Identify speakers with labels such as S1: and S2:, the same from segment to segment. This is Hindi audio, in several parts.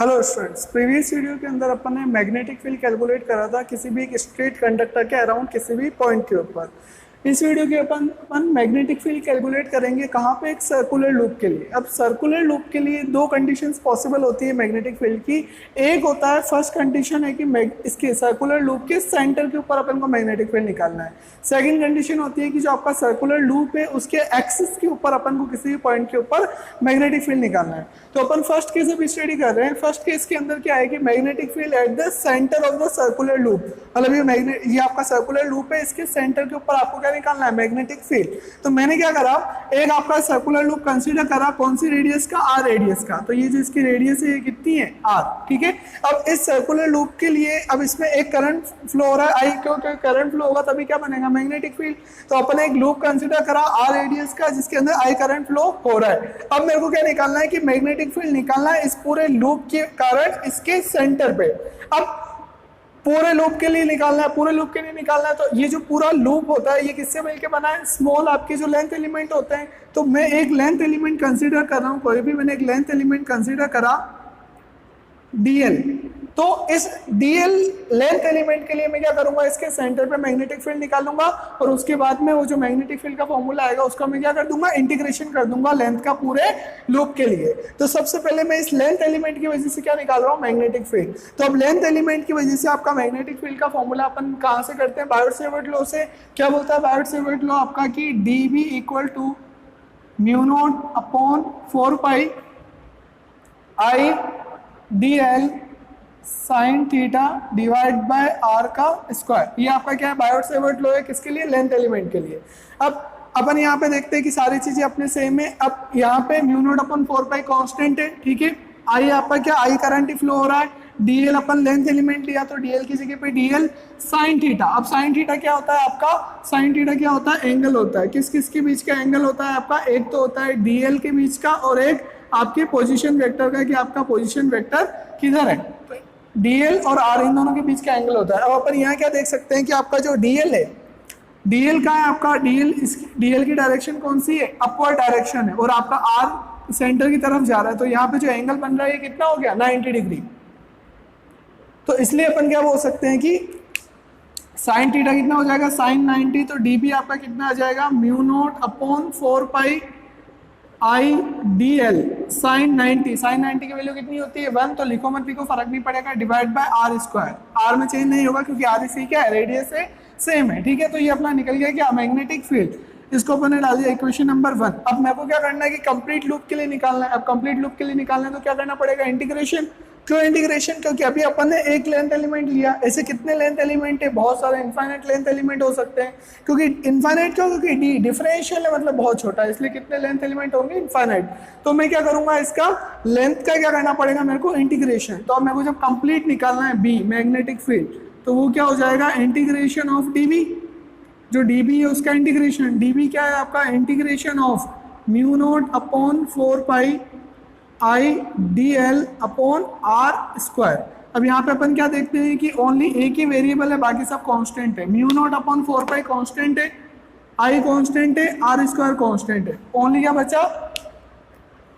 S1: हेलो स्टूडेंट्स, प्रीवियस वीडियो के अंदर अपन ने मैग्नेटिक फील्ड कैलकुलेट करा था किसी भी एक स्ट्रेट कंडक्टर के अराउंड किसी भी पॉइंट के ऊपर। इस वीडियो के अपन मैग्नेटिक फील्ड कैलकुलेट करेंगे कहाँ पे, एक सर्कुलर लूप के लिए। अब सर्कुलर लूप के लिए दो कंडीशंस पॉसिबल होती है मैग्नेटिक फील्ड की। एक होता है, फर्स्ट कंडीशन है कि इसके सर्कुलर लूप के सेंटर के ऊपर अपन को मैग्नेटिक फील्ड निकालना है। सेकंड कंडीशन होती है कि जो आपका सर्कुलर लूप है उसके एक्सिस के ऊपर अपन को किसी भी पॉइंट के ऊपर मैग्नेटिक फील्ड निकालना है। तो अपन फर्स्ट केस अभी स्टडी कर रहे हैं। फर्स्ट केस के अंदर क्या है कि magnetic field at the centre of the circular loop, मतलब ये आपका सर्कुलर लूप है, इसके सेंटर के ऊपर आपको क्या निकालना है, मैग्नेटिक फील्ड। तो मैंने क्या करा, एक आपका सर्कुलर लूप कंसीडर करा, कौन सी रेडियस का, आर रेडियस का। तो ये जो इसकी रेडियस है ये कितनी है, आर, ठीक है। अब इस सर्कुलर लूप के लिए अब इसमें एक करंट फ्लो हो रहा है, आई, क्योंकि करंट फ्लो होगा तभी क्या बनेगा, मैग्नेटिक फील्ड। तो अपन एक लूप कंसीडर करा आर रेडियस का जिसके अंदर आई करंट फ्लो हो रहा है। अब मेरे को क्या निकालना है कि मैग्नेटिक फील्ड निकालना है इस पूरे लूप के कारण इसके सेंटर पे। अब पूरे लूप के लिए निकालना है, पूरे लूप के लिए निकालना है। तो ये जो पूरा लूप होता है ये किससे मिलकर बना है, स्मॉल आपके जो लेंथ एलिमेंट होते हैं। तो मैं एक लेंथ एलिमेंट कंसीडर कर रहा हूं, कोई भी मैंने एक लेंथ एलिमेंट कंसीडर करा डीएल। तो इस डीएल लेंथ एलिमेंट के लिए मैं क्या करूंगा, इसके सेंटर पे मैग्नेटिक फील्ड निकालूंगा और उसके बाद में वो जो मैग्नेटिक फील्ड का फॉर्मूला आएगा उसका मैं क्या कर दूंगा, इंटीग्रेशन कर दूंगा लेंथ का पूरे लूप के लिए। तो सबसे पहले मैं इस लेंथ एलिमेंट की वजह से क्या निकाल रहा हूँ, मैग्नेटिक फील्ड। तो अब लेंथ एलिमेंट की वजह से आपका मैग्नेटिक फील्ड का फॉर्मूला अपन कहाँ से करते हैं, बायोट-सेवर्ट लॉ से। क्या बोलता है बायोट-सेवर्ट लॉ आपका कि dB equal to mu not upon 4 pi i dl sine theta divide by r का स्क्वायर। ये आपका क्या है, बायोट-सेवर्ट लॉ है, किसके लिए, लेंथ एलिमेंट के लिए। अब अपन यहाँ पे देखते हैं कि सारी चीजें अपने सेम है। अब यहाँ पे mu naught upon 4 pi constant है, ठीक है। आई आपका क्या, आई करंट फ्लो हो रहा है। डीएल अपन लेंथ एलिमेंट लिया तो डीएल की जगह पे डीएल साइन थीटा। अब साइन थीटा क्या होता है आपका, साइन थीटा क्या होता है, एंगल होता है। किस किस के बीच का एंगल होता है आपका, एक तो होता है डीएल के बीच का और एक आपके पोजीशन वेक्टर का, कि आपका पोजीशन वेक्टर किधर है। तो डीएल और आर इन दोनों के बीच का एंगल होता है। अब अपन यहाँ क्या देख सकते हैं कि आपका जो डीएल है, डीएल का है आपका, डीएल की डायरेक्शन कौन सी है, अपवर्ड डायरेक्शन है, और आपका आर सेंटर की तरफ जा रहा है। तो यहाँ पे जो एंगल बन रहा है ये कितना हो गया, 90 डिग्री। तो इसलिए अपन क्या बोल सकते हैं कि साइन थीटा कितना हो जाएगा, साइन 90। तो डीबी आपका कितना आ जाएगा, mu not upon 4 pi I D L sine 90। Sine 90 की वैल्यू कितनी होती है, 1। तो लिखो मत लिखो, फर्क नहीं पड़ेगा, divide by R square. R में चेंज नहीं होगा क्योंकि आर इसी क्या है, रेडियस है, सेम है, ठीक है। तो ये अपना निकल गया क्या, मैग्नेटिक फील्ड। इसको अपन ने डाल दिया इक्वेशन नंबर 1। अब मेरे को क्या करना है कि कंप्लीट लूप के लिए निकालना है। अब कंप्लीट लूप के लिए निकालना है तो क्या करना पड़ेगा, इंटीग्रेशन। क्यों इंटीग्रेशन, क्योंकि अभी अपन ने एक लेंथ एलिमेंट लिया, ऐसे कितने लेंथ एलिमेंट है, बहुत सारे इनफाइनाइट लेंथ एलिमेंट हो सकते हैं। क्योंकि इनफाइनाइट क्यों, क्योंकि डी डिफरेंशियल है, मतलब बहुत छोटा है, इसलिए कितने लेंथ एलिमेंट होंगे, इनफाइनाइट। तो मैं क्या करूंगा, इसका लेंथ का क्या करना पड़ेगा मेरे को, इंटीग्रेशन। तो अब मेरे को जब कंप्लीट निकालना है बी मैग्नेटिक फील्ड, तो वो क्या हो जाएगा, इंटीग्रेशन ऑफ डीबी। जो डीबी है उसका इंटीग्रेशन, डीबी क्या है आपका, integration of mu not upon 4 pi I D L upon R square. अब यहाँ पे अपन क्या देखते हैं कि ओनली एक ही वेरिएबल है, बाकी सब कांस्टेंट है। Mu naught upon 4 pi constant है, आई कांस्टेंट है, आर स्क्वायर कांस्टेंट है। ओनली क्या बचा,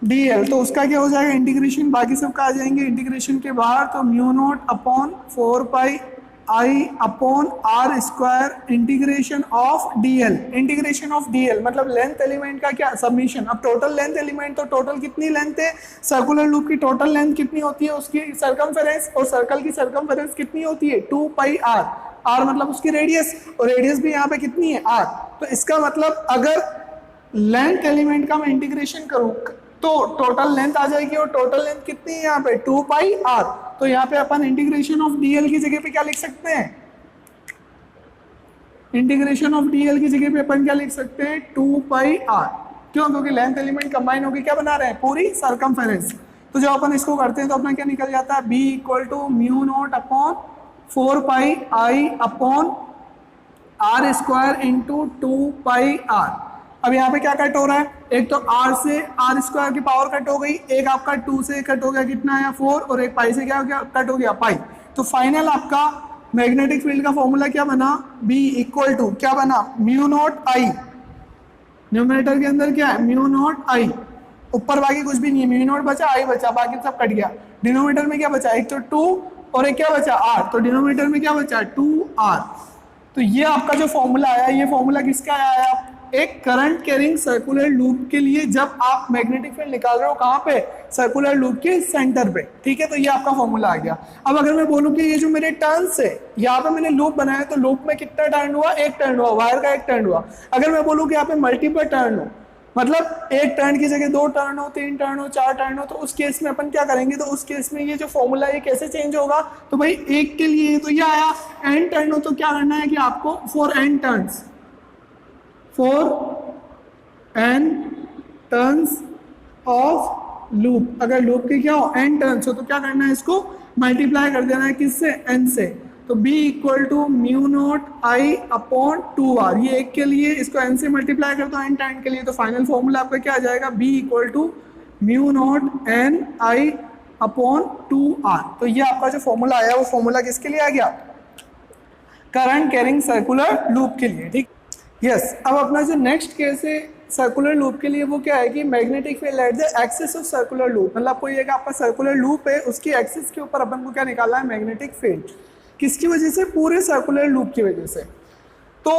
S1: डीएल। तो उसका क्या हो जाएगा, इंटीग्रेशन, बाकी सब का आ जाएंगे इंटीग्रेशन के बाहर। तो mu not upon 4 pi I upon R square integration of DL. Integration of DL मतलब लेंथ एलिमेंट का क्या, सबमिशन। अब टोटल लेंथ एलिमेंट, तो टोटल कितनी लेंथ है, सर्कुलर लूप की टोटल लेंथ कितनी होती है, उसकी सर्कमफेरेंस, और सर्कल की सर्कमफेरेंस कितनी होती है, 2 पाई आर। आर मतलब उसकी रेडियस, और रेडियस भी यहाँ पे कितनी है, आर। तो इसका मतलब अगर लेंथ एलिमेंट का मैं इंटीग्रेशन करूँ तो टोटल लेंथ आ जाएगी, और टोटल लेंथ कितनी है यहाँ पे, 2 पाई आर। तो यहाँ पे अपन इंटीग्रेशन ऑफ डीएल की जगह पे क्या लिख सकते हैं, इंटीग्रेशन ऑफ डीएल की जगह पे अपन क्या लिख सकते हैं, 2 पाई आर। क्यों, क्योंकि लेंथ एलिमेंट कंबाइन होकर क्या बना रहे हैं, पूरी सर्कमफेरेंस। तो जब अपन इसको करते हैं तो अपना क्या निकल जाता है, B equal to mu not upon 4 pi I upon R square into 2 pi R. अब यहाँ पे क्या कट हो रहा है, एक तो r से आर स्क्वायर की पावर कट हो गई, एक आपका 2 से कट हो गया, कितना आया 4, और एक पाई से क्या हो गया, कट हो गया पाई। तो फाइनल आपका मैग्नेटिक फील्ड का फॉर्मूला क्या बना, B इक्वल टू क्या बना, म्यू नॉट आई। न्यूमरेटर के अंदर क्या है, म्यू नॉट आई ऊपर बाकी कुछ भी नहीं है, म्यू नॉट बचा, आई बचा, बाकी सब कट गया। डिनोमिनेटर में क्या बचा, एक तो 2 और एक क्या बचा, r, तो डिनोमिनेटर में क्या बचा, 2r। तो ये आपका जो फॉर्मूला आया, ये फॉर्मूला किसका आया, एक करंट कैरिंग सर्कुलर लूप के लिए, जब आप मैग्नेटिक फील्ड निकाल रहे हो कहाँ पे, सर्कुलर लूप के सेंटर पे, ठीक है। तो ये आपका फॉर्मूला आ गया। अब अगर मैं बोलूँ कि ये जो मेरे टर्न्स है, यहाँ पे मैंने लूप बनाया, तो लूप में कितना टर्न हुआ, एक टर्न हुआ, वायर का एक टर्न हुआ। अगर मैं बोलूँ कि यहाँ पे मल्टीपल टर्न हो, मतलब एक टर्न की जगह 2 टर्न हो, 3 टर्न हो, 4 टर्न हो, तो उस केस में अपन क्या करेंगे, तो उस केस में ये जो फॉर्मूला है कैसे चेंज होगा, तो भाई एक के लिए तो ये आया, n टर्न हो तो क्या करना है कि आपको for n turns of loop, अगर लूप के क्या हो n टर्न्स हो तो क्या करना है, इसको मल्टीप्लाई कर देना है किससे, n से। तो b equal to mu naught I upon 2r, ये एक के लिए, इसको n से मल्टीप्लाई कर दो n टर्न के लिए, तो फाइनल फॉर्मूला आपका क्या आ जाएगा, b equal to mu naught n I upon 2r। तो ये आपका जो फॉर्मूला आया वो फॉर्मूला किसके लिए आ गया, करंट कैरिंग सर्कुलर लूप के लिए, ठीक। यस, अब अपना जो नेक्स्ट केस है सर्कुलर लूप के लिए, वो क्या है कि magnetic field at the axis of circular loop, मतलब कोई एक आपका सर्कुलर लूप है, उसकी एक्सिस के ऊपर अपन को क्या निकालना है, मैग्नेटिक फील्ड, किसकी वजह से, पूरे सर्कुलर लूप की वजह से। तो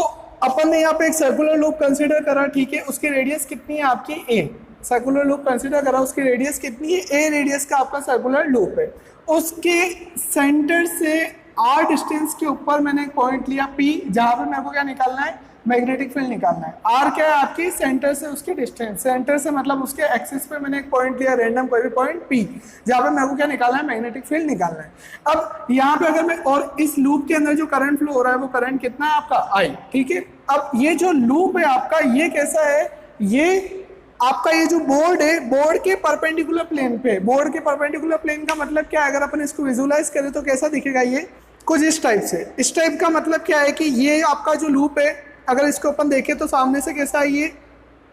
S1: अपन ने यहाँ पे एक सर्कुलर लूप कंसीडर करा, ठीक है, उसकी रेडियस कितनी है आपकी a, सर्कुलर लूप कंसीडर करा, उसकी रेडियस कितनी है, a रेडियस का आपका सर्कुलर लूप है। उसके सेंटर से r डिस्टेंस के ऊपर मैंने एक पॉइंट लिया p, जहां पे मेरे को क्या निकालना है, मैग्नेटिक फील्ड निकालना है। r क्या है आपकी, सेंटर से उसकी डिस्टेंस, सेंटर से मतलब उसके एक्सिस पे मैंने एक पॉइंट लिया, रैंडम कोई भी पॉइंट p, जहां पे मेरे को क्या निकालना है, मैग्नेटिक फील्ड निकालना है। अब यहाँ पे अगर मैं, और इस लूप के अंदर जो करंट फ्लो हो रहा है वो करंट कितना है आपका, I, ठीक है। अब ये जो लूप है आपका, ये कैसा है, ये आपका ये जो बोर्ड है, बोर्ड के परपेंडिकुलर प्लेन पे, बोर्ड के परपेंडिकुलर प्लेन का मतलब क्या है, अगर अपन इसको विजुलाइज करें तो कैसा दिखेगा, ये कुछ इस टाइप से। इस टाइप का मतलब क्या है कि ये आपका जो लूप है, अगर इसको अपन देखें तो सामने से कैसा है, ये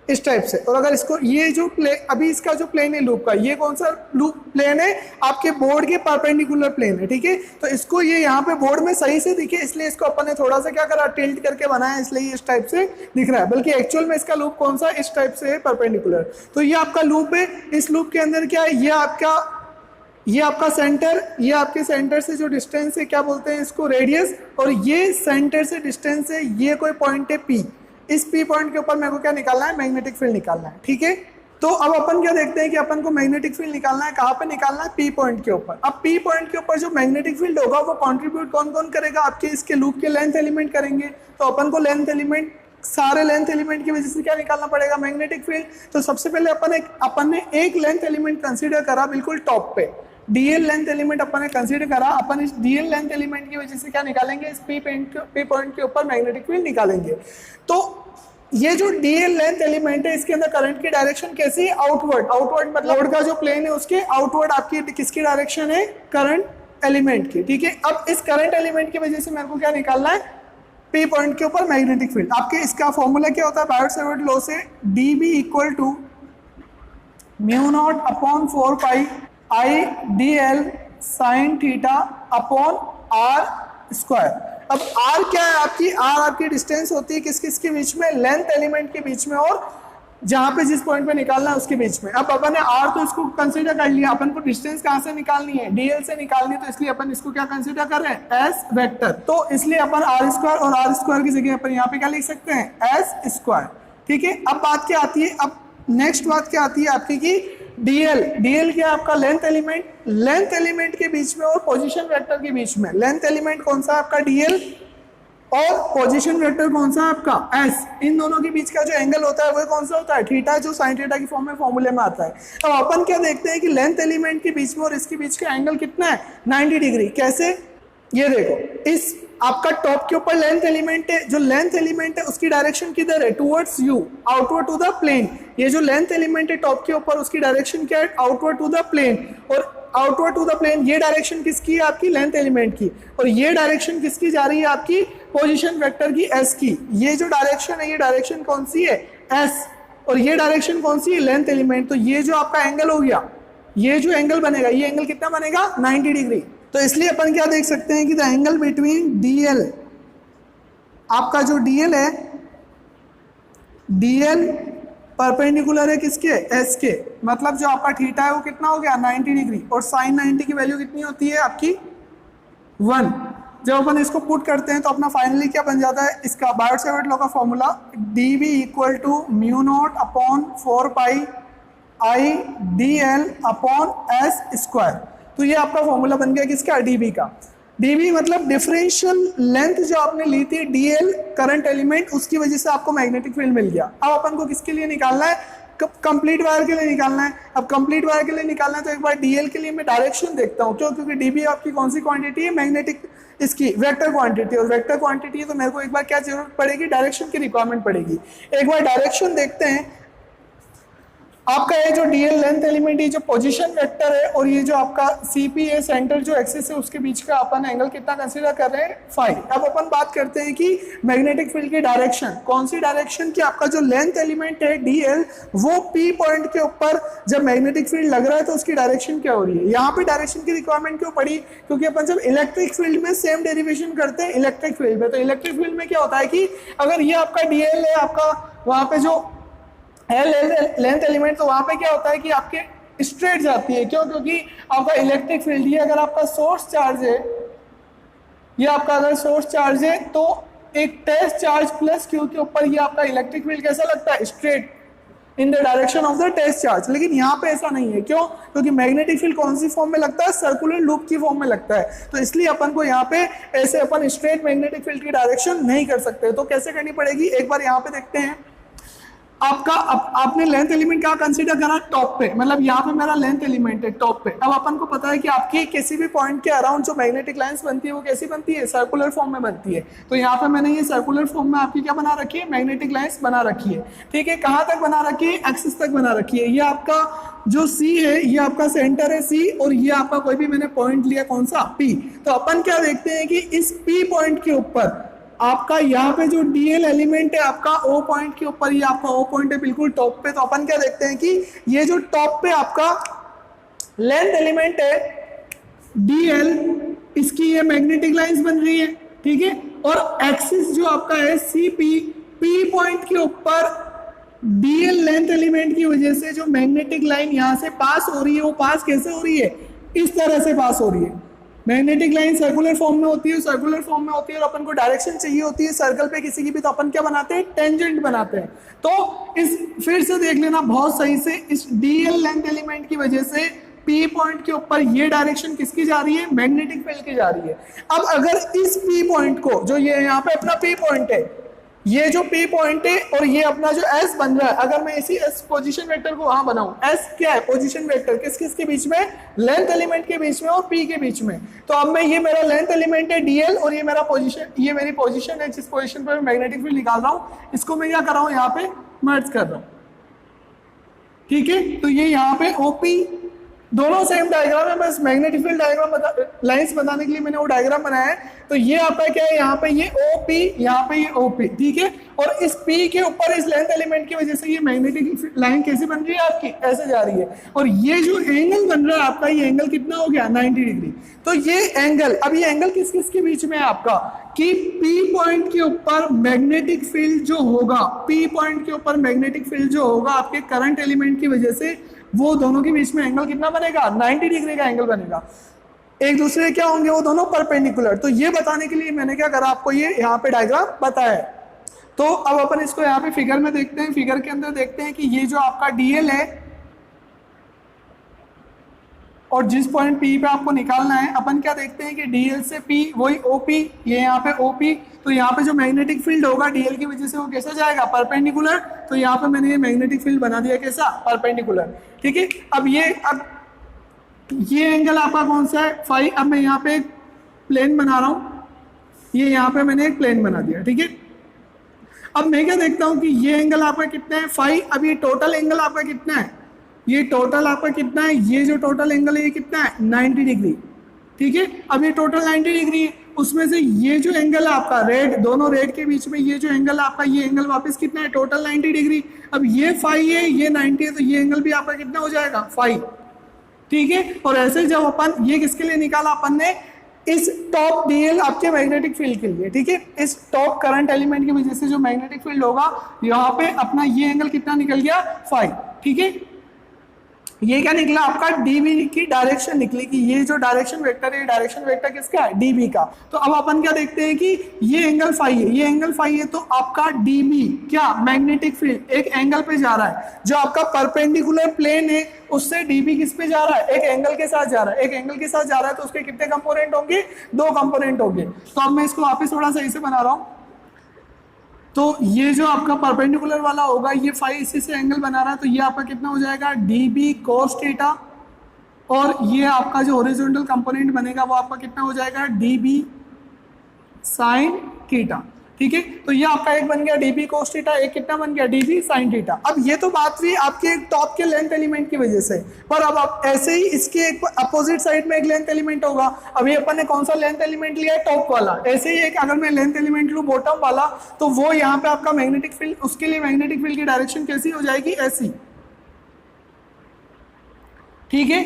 S1: इस टाइप से। और अगर इसको, ये जो अभी इसका जो प्लेन है लूप का, ये कौन सा लूप प्लेन है, आपके बोर्ड के परपेंडिकुलर प्लेन है, ठीक है। तो इसको ये यहाँ पे बोर्ड में सही से दिखे, इसलिए इसको अपन ने थोड़ा सा क्या करा, टिल्ट करके बनाया, इसलिए इस टाइप से दिख रहा है, बल्कि एक्चुअल में इसका लूप कौन सा, इस टाइप से है, परपेंडिकुलर। तो ये आपका लूप है, इस लूप के अंदर क्या है, ये आपका सेंटर, ये आपके सेंटर से जो डिस्टेंस है क्या बोलते हैं इसको, रेडियस, और ये सेंटर से डिस्टेंस है, ये कोई पॉइंट है P, इस P पॉइंट के ऊपर मेरे को क्या निकालना है, मैग्नेटिक फील्ड निकालना है, ठीक है। तो अब अपन क्या देखते हैं कि अपन को मैग्नेटिक फील्ड निकालना है, कहाँ पे निकालना है, P पॉइंट के ऊपर। अब P पॉइंट के ऊपर जो मैग्नेटिक फील्ड होगा वो कंट्रीब्यूट कौन कौन करेगा, आपके इसके लूप के लेंथ एलिमेंट करेंगे। तो अपन को लेंथ एलिमेंट, सारे लेंथ एलिमेंट की वजह से क्या निकालना पड़ेगा, मैग्नेटिक फील्ड। तो सबसे पहले अपन ने एक लेंथ एलिमेंट कंसीडर करा बिल्कुल टॉप पे, डीएल लेंथ एलिमेंट अपन ने कंसीडर करा। अपन इस डीएल लेंथ एलिमेंट की वजह से क्या निकालेंगे, इस पी पॉइंट के ऊपर मैग्नेटिक फील्ड निकालेंगे। तो ये जो डीएल लेंथ एलिमेंट है, इसके अंदर करंट की डायरेक्शन कैसी है, आउटवर्ड मतलब बोर्ड का जो प्लेन है उसके आउटवर्ड आपकी किसकी डायरेक्शन है, करंट एलिमेंट की, ठीक है। अब इस करंट एलिमेंट की वजह से मेरे को क्या निकालना है, पी पॉइंट के ऊपर मैग्नेटिक फील्ड। आपके इसका फॉर्मूला क्या होता है, बायोट-सेवर्ट लॉ से dB equal to mu not upon 4 pi I D L sine theta upon R square. अब आर क्या है आपकी, आर आपकी डिस्टेंस होती है किस किस के बीच में, लेंथ एलिमेंट के बीच में और जहां पे जिस पॉइंट पे निकालना है उसके बीच में। अब अपन ने आर तो इसको कंसीडर कर लिया, अपन को डिस्टेंस कहां से निकालनी है, डीएल से निकालनी है, तो इसलिए अपन इसको क्या कंसीडर कर रहे हैं, एस वेक्टर। तो इसलिए अपन आर स्क्वायर, और आर स्क्वायर की जगह अपन यहाँ पे क्या लिख सकते हैं, एस स्क्वायर, ठीक है। अब बात क्या आती है, अब नेक्स्ट बात क्या आती है आपकी की डीएल क्या आपका लेंथ एलिमेंट के बीच में और पोजीशन वेक्टर के बीच में। लेंथ एलिमेंट कौन सा आपका डीएल, और पोजीशन वेक्टर कौन सा आपका एस। इन दोनों के बीच का जो एंगल होता है वो कौन सा होता है, थीटा, जो साइन थीटा की फॉर्म में फॉर्मूले में आता है। अब अपन क्या देखते हैं कि लेंथ एलिमेंट के बीच में और इसके बीच का एंगल कितना है, 90 डिग्री। कैसे, ये देखो, इस आपका टॉप के ऊपर लेंथ एलिमेंट है, जो लेंथ एलिमेंट है उसकी डायरेक्शन किधर है, towards you, outward to the plane. ये जो लेंथ एलिमेंट है टॉप के ऊपर, उसकी डायरेक्शन क्या है, आउटवर्ड टू द प्लेन। और आउटवर्ड टू द प्लेन, ये डायरेक्शन किसकी है आपकी, लेंथ एलिमेंट की, और ये डायरेक्शन किसकी जा रही है आपकी, पोजीशन वेक्टर की, एस की। ये जो डायरेक्शन है, ये डायरेक्शन कौन सी है, एस, और ये डायरेक्शन कौन सी है, लेंथ एलिमेंट। तो ये जो आपका एंगल हो गया, ये जो एंगल बनेगा, ये एंगल कितना बनेगा, 90 डिग्री। तो इसलिए अपन क्या देख सकते हैं कि द एंगल बिटवीन डीएल, आपका जो डीएल है, डीएल परपेंडिकुलर है किसके, एस के, मतलब जो आपका थीटा है वो कितना हो गया 90 डिग्री, और साइन 90 की वैल्यू कितनी होती है आपकी 1। जब अपन इसको पुट करते हैं तो अपना फाइनली क्या बन जाता है, इसका बायोट-सेवर्ट लॉ का formula D V equal to mu not upon 4 pi I D L upon S square. तो ये आपका फॉर्मूला बन गया किसका, डीबी का। डीबी मतलब डिफरेंशियल लेंथ जो आपने ली थी डीएल करंट एलिमेंट, उसकी वजह से आपको मैग्नेटिक फील्ड मिल गया। अब अपन को किसके लिए निकालना है, कंप्लीट वायर के लिए निकालना है। अब कंप्लीट वायर के लिए निकालना है तो एक बार डीएल के लिए मैं डायरेक्शन देखता हूँ, क्यों, क्योंकि डीबी आपकी कौन सी क्वांटिटी है, मैग्नेटिक इसकी वेक्टर क्वांटिटी, और वेक्टर क्वांटिटी है तो मेरे को एक बार क्या जरूरत पड़ेगी, डायरेक्शन की रिक्वायरमेंट पड़ेगी। एक बार डायरेक्शन देखते हैं। आपका ये जो डीएल लेंथ एलिमेंट, ये जो पोजीशन वेक्टर है, और ये जो आपका सीपी है सेंटर जो एक्सिस है, उसके बीच का अपन एंगल कितना कंसीडर कर रहे हैं, फाई। अब अपन बात करते हैं कि मैग्नेटिक फील्ड की डायरेक्शन, कौन सी डायरेक्शन की, आपका जो लेंथ एलिमेंट है डीएल, वो पी पॉइंट के ऊपर जब मैग्नेटिक फील्ड लग रहा है तो उसकी डायरेक्शन क्या हो रही है। यहाँ पे डायरेक्शन की रिक्वायरमेंट क्यों पड़ी, क्योंकि अपन जब इलेक्ट्रिक फील्ड में सेम डेरिवेशन करते हैं इलेक्ट्रिक फील्ड में, तो इलेक्ट्रिक फील्ड में क्या होता है कि अगर ये आपका डीएल है, आपका वहां पे जो लेंथ एलिमेंट, तो वहां पे क्या होता है कि आपके स्ट्रेट जाती है, क्यों, क्योंकि आपका इलेक्ट्रिक फील्ड, ये अगर आपका सोर्स चार्ज है, ये आपका अगर सोर्स चार्ज है तो एक टेस्ट चार्ज प्लस क्यू के ऊपर ये आपका इलेक्ट्रिक फील्ड कैसा लगता है, straight in the direction of the test charge. लेकिन यहाँ पे ऐसा नहीं है, क्यों, क्योंकि मैग्नेटिक फील्ड कौन सी फॉर्म में लगता है, सर्कुलर लूप की फॉर्म में लगता है। तो इसलिए अपन को यहाँ पे ऐसे अपन स्ट्रेट मैग्नेटिक फील्ड की डायरेक्शन नहीं कर सकते। तो कैसे करनी पड़ेगी, एक बार यहाँ पे देखते हैं। आपका आपने लेंथ एलिमेंट क्या कंसीडर करा, टॉप पे, मतलब यहाँ पे मेरा लेंथ एलिमेंट है टॉप पे। अब अपन को पता है कि आपकी किसी भी पॉइंट के अराउंड जो मैग्नेटिक लाइंस बनती है वो कैसी बनती है, सर्कुलर फॉर्म में बनती है। तो यहाँ पे मैंने ये सर्कुलर फॉर्म में आपकी क्या बना रखी है, मैग्नेटिक लाइंस बना रखी है। ठीक है, कहाँ तक बना रखी है, एक्सिस तक बना रखी है। ये आपका जो सी है, ये आपका सेंटर है सी, और ये आपका कोई भी मैंने पॉइंट लिया कौन सा, पी। तो अपन क्या देखते हैं कि इस पी पॉइंट के ऊपर आपका यहाँ पे जो डीएल एलिमेंट है आपका ओ पॉइंट के ऊपर, ये आपका ओ पॉइंट है बिल्कुल टॉप पे। तो अपन क्या देखते हैं कि ये जो टॉप पे आपका लेंथ एलिमेंट है डीएल, इसकी ये मैग्नेटिक लाइंस बन रही है। ठीक है, और एक्सिस जो आपका है सीपी, पी पॉइंट के ऊपर डीएल लेंथ एलिमेंट की वजह से जो मैग्नेटिक लाइन यहाँ से पास हो रही है, वो पास कैसे हो रही है, इस तरह से पास हो रही है। मैग्नेटिक लाइन सर्कुलर फॉर्म में होती है, सर्कुलर फॉर्म में होती है, और अपन को डायरेक्शन चाहिए होती है सर्कल पे किसी की भी, तो अपन क्या बनाते हैं, टेंजेंट बनाते हैं। तो इस फिर से देख लेना बहुत सही से, इस डीएल लेंथ एलिमेंट की वजह से पी पॉइंट के ऊपर ये डायरेक्शन किसकी जा रही है, मैग्नेटिक फील्ड की जा रही है। अब अगर इस पी पॉइंट को, जो ये यहाँ पे अपना पी पॉइंट है, ये जो पी पॉइंट है और ये अपना जो एस बन रहा है, अगर मैं इसी एस पोजीशन वेक्टर को वहां बनाऊं, एस क्या है, पोजीशन वेक्टर, किस किस के बीच में, लेंथ एलिमेंट के बीच में और पी के बीच में। तो अब मैं, ये मेरा लेंथ एलिमेंट है डीएल, और ये मेरा पोजीशन, ये मेरी पोजीशन है जिस पोजीशन पर मैं मैग्नेटिक फील्ड निकाल रहा हूं, इसको मैं क्या कर रहा हूं, यहाँ पे मर्ज कर रहा हूं। ठीक है, तो ये यहाँ पे ओपी, दोनों सेम डायग्राम है, बस मैग्नेटिक फील्ड डायग्राम लाइंस बनाने के लिए मैंने वो डायग्राम बनाया है। तो ये आपका क्या है, यहाँ पे ये OP, यहाँ पे ये OP। ठीक है, और इस P के ऊपर इस लेंथ एलिमेंट की वजह से ये मैग्नेटिक लाइन कैसे बन रही है आपकी, ऐसे जा रही है। और ये जो एंगल बन रहा है आपका, ये एंगल कितना हो गया, 90 डिग्री। तो ये एंगल, अब ये एंगल किस किस के बीच में है आपका, कि P पॉइंट के ऊपर मैग्नेटिक फील्ड जो होगा, P पॉइंट के ऊपर मैग्नेटिक फील्ड जो होगा आपके करंट एलिमेंट की वजह से, वो दोनों के बीच में एंगल कितना बनेगा, 90 डिग्री का एंगल बनेगा। एक दूसरे के क्या होंगे, वो दोनों परपेंडिकुलर। तो ये बताने के लिए मैंने क्या करा, आपको ये यहाँ पे डायग्राम बताया है। तो अब अपन इसको यहाँ पे फिगर में देखते हैं। फिगर के अंदर देखते हैं कि ये जो आपका डीएल है और जिस पॉइंट पी पे आपको निकालना है, अपन क्या देखते हैं कि डीएल से पी वही ओपी, ये यहाँ पे ओपी। तो यहाँ पे जो मैग्नेटिक फील्ड होगा डीएल की वजह से वो कैसा जाएगा, परपेंडिकुलर। तो यहाँ पे मैंने ये मैग्नेटिक फील्ड बना दिया कैसा, परपेंडिकुलर। ठीक है, अब ये एंगल आपका कौन सा है, फाई। अब मैं यहाँ पे एक प्लेन बना रहा हूँ, ये यहाँ पे मैंने एक प्लेन बना दिया। ठीक है, अब मैं क्या देखता हूँ कि ये एंगल आपका कितना है, फाई। अब ये टोटल एंगल आपका कितना है, ये टोटल आपका कितना है, ये जो टोटल एंगल है ये कितना है, 90 डिग्री। ठीक है, अब ये टोटल 90 डिग्री है, उसमें से ये जो एंगल है आपका रेड, दोनों रेड के बीच में ये जो एंगल है आपका, ये एंगल वापस कितना है, टोटल 90 डिग्री। अब ये फाई है, ये 90 है, तो ये एंगल भी आपका कितना हो जाएगा, फाई। ठीक है, और ऐसे जब अपन, ये किसके लिए निकाला अपन ने, इस टॉप डीएल आपके मैग्नेटिक फील्ड के लिए, ठीक है, इस टॉप करंट एलिमेंट की वजह से जो मैग्नेटिक फील्ड होगा यहाँ पे अपना ये एंगल कितना निकल गया 5, ठीक है। ये क्या निकला आपका डीबी की डायरेक्शन निकली कि ये जो डायरेक्शन वेक्टर है, डायरेक्शन वेक्टर किसका है, डीबी का। तो अब अपन क्या देखते हैं कि ये एंगल फाई है, ये एंगल फाई है, तो आपका डीबी क्या मैग्नेटिक फील्ड एक एंगल पे जा रहा है, जो आपका परपेंडिकुलर प्लेन है उससे डीबी किस पे जा रहा है, एक एंगल के साथ जा रहा है, एक एंगल के साथ जा रहा है, तो उसके कितने कंपोनेंट होंगे, 2 कंपोनेंट होंगे। तो अब मैं इसको वापस थोड़ा सही से बना रहा हूं। तो ये जो आपका परपेंडिकुलर वाला होगा ये फाई इसी से एंगल बना रहा है, तो ये आपका कितना हो जाएगा डी बी कोस थीटा, और ये आपका जो हॉरिजॉन्टल कंपोनेंट बनेगा वो आपका कितना हो जाएगा डी बी साइन थीटा, ठीक है। तो ये आपका एक बन गया डीबी कोस थीटा, एक कितना बन गया डीबी साइन थीटा। अब ये तो बात हुई आपके टॉप के लेंथ एलिमेंट की वजह से, पर अब आप ऐसे ही इसके एक अपोजिट साइड में एक लेंथ एलिमेंट होगा। अभी अपन ने कौन सा लेंथ एलिमेंट लिया है, टॉप वाला। ऐसे ही एक अगर मैं लेंथ एलिमेंट लूं बॉटम वाला, तो वो यहाँ पे आपका मैग्नेटिक फील्ड, उसके लिए मैग्नेटिक फील्ड की डायरेक्शन कैसी हो जाएगी, ऐसी, ठीक है।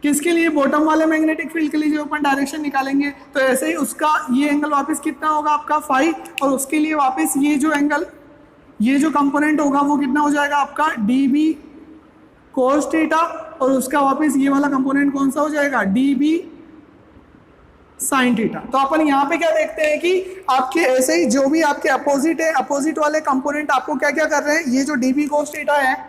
S1: किसके लिए, बॉटम वाले मैग्नेटिक फील्ड के लिए जो अपन डायरेक्शन निकालेंगे, तो ऐसे ही उसका ये एंगल वापस कितना होगा आपका 5, और उसके लिए वापस ये जो एंगल, ये जो कंपोनेंट होगा वो कितना हो जाएगा आपका डी बी कोस थीटा, और उसका वापस ये वाला कंपोनेंट कौन सा हो जाएगा डी बी साइन थीटा। तो अपन यहाँ पे क्या देखते हैं कि आपके ऐसे ही जो भी आपके अपोजिट है, अपोजिट वाले कंपोनेंट आपको क्या क्या कर रहे हैं, ये जो डी बी कोस थीटा है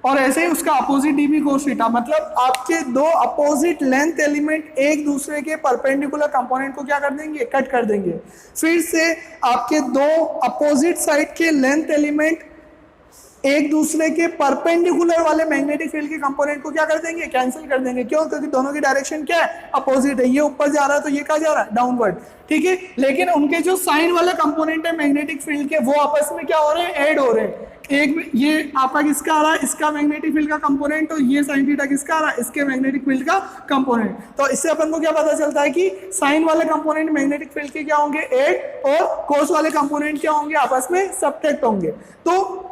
S1: और ऐसे ही उसका अपोजिट डीबी कोस थीटा, मतलब आपके 2 अपोजिट लेंथ एलिमेंट एक दूसरे के परपेंडिकुलर कंपोनेंट को क्या कर देंगे, कट कर देंगे। फिर से आपके 2 अपोजिट साइड के लेंथ एलिमेंट एक दूसरे के परपेंडिकुलर वाले मैग्नेटिक फील्ड के कंपोनेंट को क्या कर देंगे, कैंसिल कर देंगे। क्यों, क्योंकि दोनों की डायरेक्शन क्या है, अपोजिट है। ये ऊपर जा रहा है तो ये कहाँ जा रहा है, डाउनवर्ड, ठीक है। लेकिन उनके जो साइन वाले कंपोनेंट है मैग्नेटिक फील्ड के, वो आपस में क्या हो रहे हैं, ऐड हो रहे हैं। एक ये आपका किसका आ रहा है, इसका मैग्नेटिक फील्ड का कंपोनेंट, और ये साइन थीटा किसका आ रहा है, इसके मैग्नेटिक फील्ड का कंपोनेंट। तो इससे अपन को क्या पता चलता है कि साइन वाले कंपोनेंट मैग्नेटिक फील्ड के क्या होंगे, ऐड, और कोस वाले कंपोनेंट क्या होंगे, आपस में सब्ट्रैक्ट होंगे। तो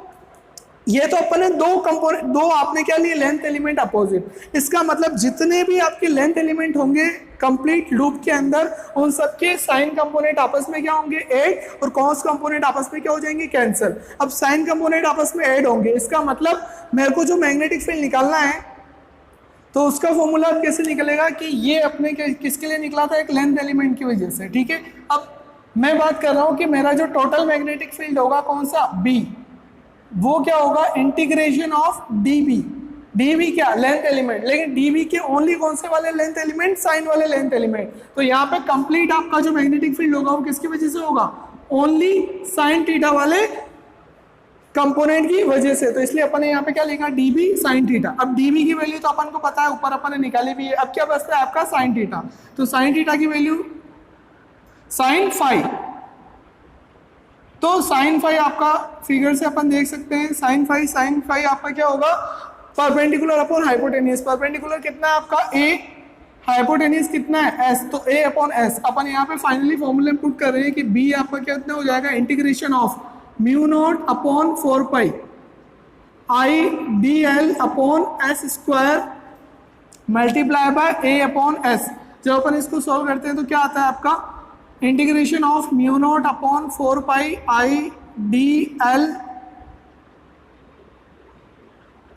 S1: ये तो अपन ने 2 कंपोनेंट, 2 आपने क्या लिए, लेंथ एलिमेंट अपोजिट। इसका मतलब जितने भी आपके लेंथ एलिमेंट होंगे कंप्लीट लूप के अंदर, उन सबके साइन कंपोनेंट आपस में क्या होंगे, ऐड, और कॉस कंपोनेंट आपस में क्या हो जाएंगे, कैंसिल। अब साइन कंपोनेंट आपस में ऐड होंगे, इसका मतलब मेरे को जो मैग्नेटिक फील्ड निकालना है, तो उसका फॉर्मूला कैसे निकलेगा कि ये अपने किसके लिए निकला था, एक लेंथ एलिमेंट की वजह से, ठीक है। अब मैं बात कर रहा हूं कि मेरा जो टोटल मैग्नेटिक फील्ड होगा कौन सा, बी, वो क्या होगा, इंटीग्रेशन ऑफ डीबी। डीबी क्या, लेंथ एलिमेंट, लेकिन डीबी के ओनली कौन से वाले लेंथ एलिमेंट, साइन वाले लेंथ एलिमेंट। तो यहाँ पे कंप्लीट आपका जो मैग्नेटिक फील्ड होगा वो किसकी वजह से होगा, ओनली साइन थीटा वाले कंपोनेंट की वजह से। तो इसलिए अपन ने यहाँ पे क्या लिखा, डीबी साइन थीटा। अब डीबी की वैल्यू तो अपन को पता है, ऊपर अपन ने निकाली भी है। अब क्या बचता है आपका साइन थीटा, तो साइन थीटा की वैल्यू साइन 5, तो साइन 5 आपका फिगर से अपन देख सकते हैं, साइन 5 आपका क्या होगा, परपेंडिकुलर अपॉन हाइपोटेनियस। परपेंडिकुलर कितना है आपका a, हाइपोटेनियस कितना है s, तो a अपॉन s। अपन यहाँ पे फाइनली फॉर्मूले पुट कर रहे हैं कि b आपका कितना हो जाएगा, integration of mu not upon 4 pi i dl upon s square multiply by a upon s। जब अपन इसको सॉल्व करते हैं तो क्या आता है आपका, integration of mu not upon 4 pi I D L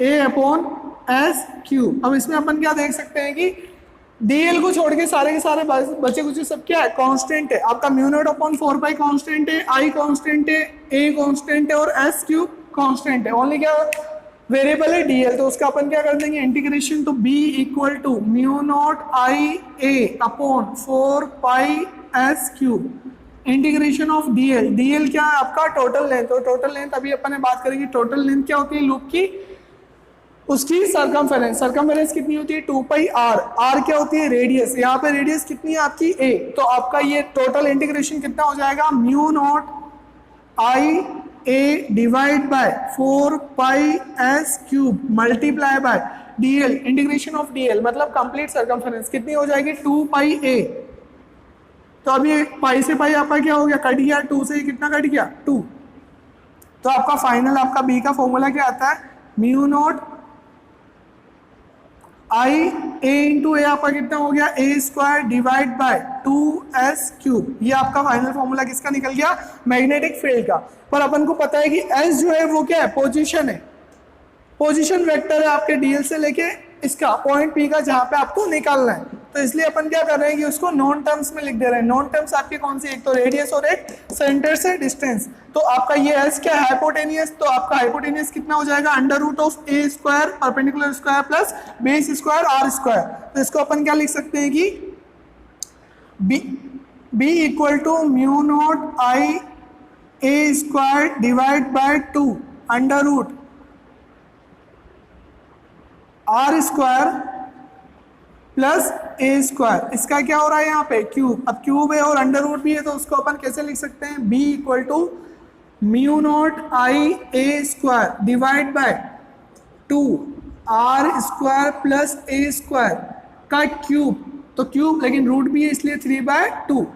S1: A upon S cube. अब इसमें अपन क्या देख सकते हैं कि डीएल को छोड़ के सारे के सारे बचे कुछ सब क्या है, कांस्टेंट है। आपका mu not upon 4 pi constant है, आई कांस्टेंट है, ए कांस्टेंट है, और एस क्यूब कांस्टेंट है। ओनली क्या वेरिएबल है डीएल, तो उसका अपन क्या कर देंगे, इंटीग्रेशन, तो B equal to mu naught I A upon 4 pi S cube, integration of DL. DL क्या है आपका, टोटल लेंथ। और टोटल लेंथ अभी अपन ने बात करेंगे, टोटल लेंथ क्या होती है लूप की, उसकी सरकमफेरेंस। सरकमफेरेंस कितनी होती है, 2 पाई आर। आर क्या होती है, रेडियस। यहाँ पे रेडियस कितनी है आपकी, ए। तो आपका ये टोटल इंटीग्रेशन कितना हो जाएगा, mu naught I A divide by 4 pi S cube multiply by DL, integration of DL, मतलब कंप्लीट सरकमफेरेंस कितनी हो जाएगी, 2 पाई ए। तो अभी पाई से पाई आपका क्या हो गया, कट गया, 2 से कितना कट गया, 2। तो आपका फाइनल आपका बी का फॉर्मूला क्या आता है, mu naught I A into ए आपका कितना हो गया, ए स्क्वायर डिवाइड बाय 2s³। ये आपका फाइनल फॉर्मूला किसका निकल गया, मैग्नेटिक फील्ड का। पर अपन को पता है कि एस जो है वो क्या है, पोजीशन है, पोजीशन वेक्टर है आपके डीएल से लेके इसका पॉइंट पी का जहां पे आपको निकालना है। तो इसलिए अपन क्या कर रहे हैं कि उसको नॉन टर्म्स में लिख दे रहे हैं। नॉन टर्म्स आपके कौन सी, एक तो रेडियस और एक सेंटर से डिस्टेंस। तो आपका ये एस क्या है, हाइपोटेनियस, तो आपका हाइपोटेनियस कितना हो जाएगा, under root of A square perpendicular square plus base square R square. तो इसको अपन क्या लिख सकते हैं कि B equal to mu naught I A square divide by 2 under root R square plus A square. इसका क्या हो रहा है यहाँ पे, क्यूब। अब क्यूब है और अंडर रूट भी है, तो उसको अपन कैसे लिख सकते हैं, B equal to mu naught I A square divide by 2 R square plus A square का क्यूब। तो क्यूब लेकिन रूट भी है इसलिए 3/2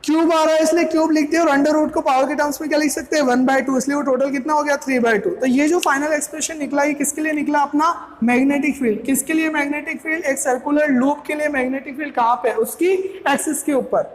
S1: क्यूब आ रहा है इसलिए क्यूब लिखते हैं, और अंडर रूट को पावर के टर्म्स में क्या लिख सकते हैं, 1/2, इसलिए वो टोटल कितना हो गया 3/2। तो ये जो फाइनल एक्सप्रेशन निकला ये किसके लिए निकला, अपना मैग्नेटिक फील्ड। किसके लिए मैग्नेटिक फील्ड, एक सर्कुलर लूप के लिए मैग्नेटिक फील्ड कहाँ पे, उसकी एक्सिस के ऊपर।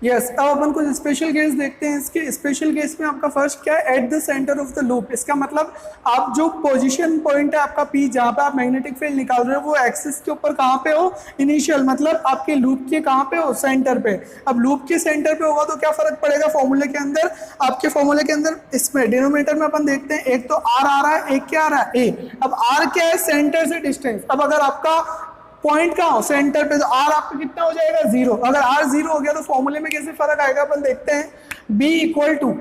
S1: यस अब अपन कुछ स्पेशल केस देखते हैं। इसके स्पेशल केस में आपका फर्स्ट क्या है, at the centre of the loop. इसका मतलब आप जो पोजीशन पॉइंट है आपका पी, जहाँ पे आप मैग्नेटिक फील्ड निकाल रहे हो वो एक्सिस के ऊपर कहाँ पे हो, इनिशियल, मतलब आपके लूप के कहाँ पे हो, सेंटर पे। अब लूप के सेंटर पे होगा तो क्या फर्क पड़ेगा फॉर्मूले के अंदर, आपके फॉर्मूले के अंदर इसमें डिनोमिनेटर में अपन देखते हैं एक तो आर आ रहा है, एक क्या आ रहा है, ए। अब आर क्या है, सेंटर से डिस्टेंस। अब अगर आपका पॉइंट कहाँ हो, सेंटर पे, तो आर आपका कितना हो जाएगा 0। अगर आर 0 हो गया तो फॉर्मूले में कैसे फर्क आएगा, अपन देखते हैं। बी इक्वल टू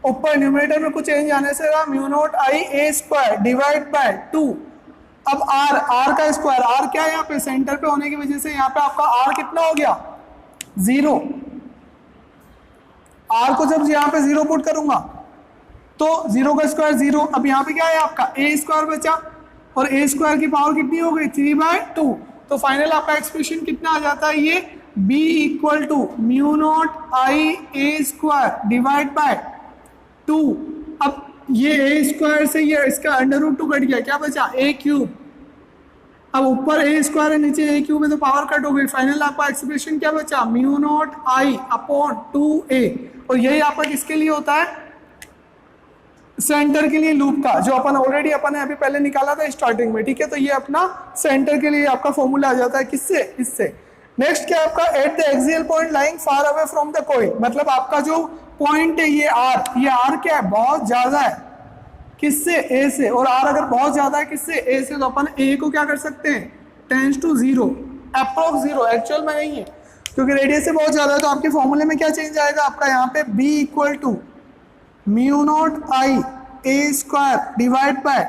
S1: ऊपर न्यूमरेटर में कुछ चेंज आने से mu naught I A square divide by 2। अब आर का स्क्वायर, आर क्या है यहाँ पे, सेंटर पे होने की वजह से यहाँ पे आपका आर कितना हो गया 0। आर को जब यहाँ पे 0 पुट करूंगा तो 0 का स्क्वायर 0। अब यहाँ पे क्या है आपका ए स्क्वायर बचा, और ए स्क्वायर की पावर कितनी हो गई 3/2। तो फाइनल आपका एक्सप्रेशन कितना आ जाता है, ये b equal to mu naught I A square divide by 2। अब ये ए स्क्वायर से ये इसका अंडर रूट 2 कट गया, क्या बचा ए क्यूब। अब ऊपर ए स्क्वायर है नीचे ए क्यूब है तो पावर कट हो गई। फाइनल आपका एक्सप्रेशन क्या बचा, mu naught I upon 2a। और यही आपका किसके लिए होता है, सेंटर के लिए लूप का, जो अपन ऑलरेडी अपन ने अभी पहले निकाला था स्टार्टिंग में। ठीक है, तो ये अपना सेंटर के लिए आपका फॉर्मूला आ जाता है, किससे, इससे। नेक्स्ट क्या आपका, at the axial point lying far away from the coil. मतलब आपका जो पॉइंट है ये आर क्या है, बहुत ज्यादा है, किससे, ए से। और आर अगर बहुत ज्यादा है किससे, ए से, तो अपन ए को क्या कर सकते हैं, टेंस टू 0, अप्रोक्स 0, एक्चुअल में नहीं है क्योंकि रेडियस से बहुत ज्यादा है। तो आपके फॉर्मूले में क्या चेंज आएगा आपका, यहाँ पे B equal to mu naught I A square divide by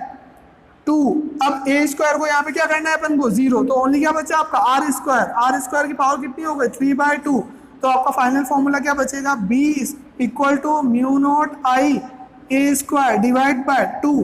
S1: 2। अब ए स्क्वायर को यहाँ पे क्या करना है अपन को 0, तो ओनली क्या बचा आपका आर स्क्वायर। आर स्क्वायर की पावर कितनी हो गई 3/2। तो आपका फाइनल फॉर्मूला क्या बचेगा, B equal to mu naught I A square divide by 2।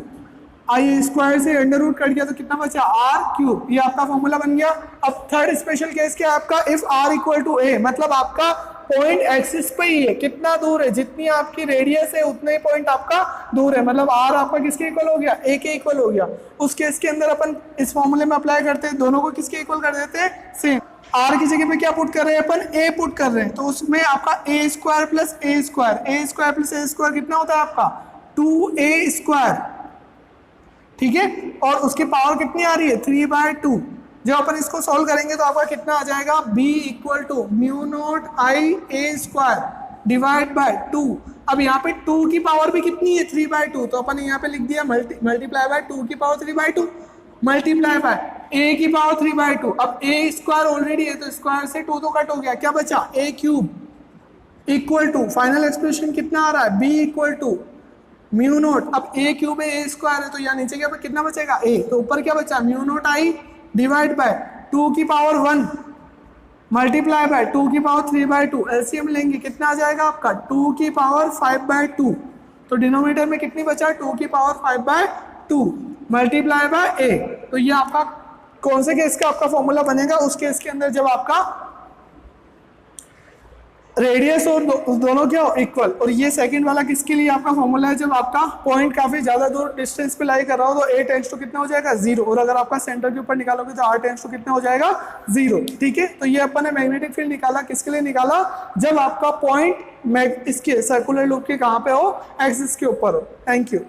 S1: I square से अंडर रूट कट गया तो कितना बचा आर क्यूब। ये आपका फॉर्मूला बन गया। अब थर्ड स्पेशल केस क्या है आपका, इफ आर इक्वल टू ए, मतलब आपका पॉइंट एक्सिस पे ही है, कितना दूर है, जितनी आपकी रेडियस है उतना ही पॉइंट आपका दूर है, मतलब आर आपका किसके इक्वल हो गया, ए के इक्वल हो गया। उस केस के अंदर अपन इस फॉर्मूले में अप्लाई करते हैं, दोनों को किसके इक्वल कर देते हैं, सेम। आर की जगह पे क्या पुट कर रहे हैं अपन, ए पुट कर रहे हैं, तो उसमें आपका ए square plus A square, A square plus A square कितना होता है आपका 2a स्क्वायर। ठीक है, और उसकी पावर कितनी आ रही है 3/2। जब अपन इसको सॉल्व करेंगे तो आपका कितना आ जाएगा, b equal to mu naught I A square divide by 2। अब यहाँ पे 2 की पावर भी कितनी है 3/2, तो अपन यहाँ पे लिख दिया मल्टीप्लाई बाय 2 की पावर 3/2 मल्टीप्लाई बाय a की पावर 3/2। अब a स्क्वायर ऑलरेडी है तो स्क्वायर से 2 तो कट हो गया, क्या बचा a cube equal to final expression कितना आ रहा है b equal to mu naught. अब a क्यूब है a स्क्वायर है तो यहाँ नीचे क्या कितना बचेगा a, तो ऊपर क्या बचा mu naught I divide by 2 की पावर 1 मल्टीप्लाई बाय 2 की पावर 3/2। एलसीएम लेंगे कितना आ जाएगा आपका 2 की पावर 5/2। तो डिनोमिनेटर में कितनी बचा 2 की पावर 5/2 मल्टीप्लाई बाय a। तो ये आपका कौन से केस का आपका फॉर्मूला बनेगा, उस केस के अंदर जब आपका रेडियस और दोनों क्या हो इक्वल। और ये सेकंड वाला किसके लिए आपका फॉर्मूला है, जब आपका पॉइंट काफी ज्यादा दूर डिस्टेंस पे लाई कर रहा हो तो a टेंड्स टू कितना हो जाएगा 0, और अगर आपका सेंटर के ऊपर निकालोगे तो r टेंड्स टू कितना हो जाएगा 0। ठीक है, तो ये अपन ने मैग्नेटिक फील्ड निकाला, किसके लिए निकाला, जब आपका पॉइंट इसके सर्कुलर लूप के कहां पे हो, एक्सिस के ऊपर हो। Thank you.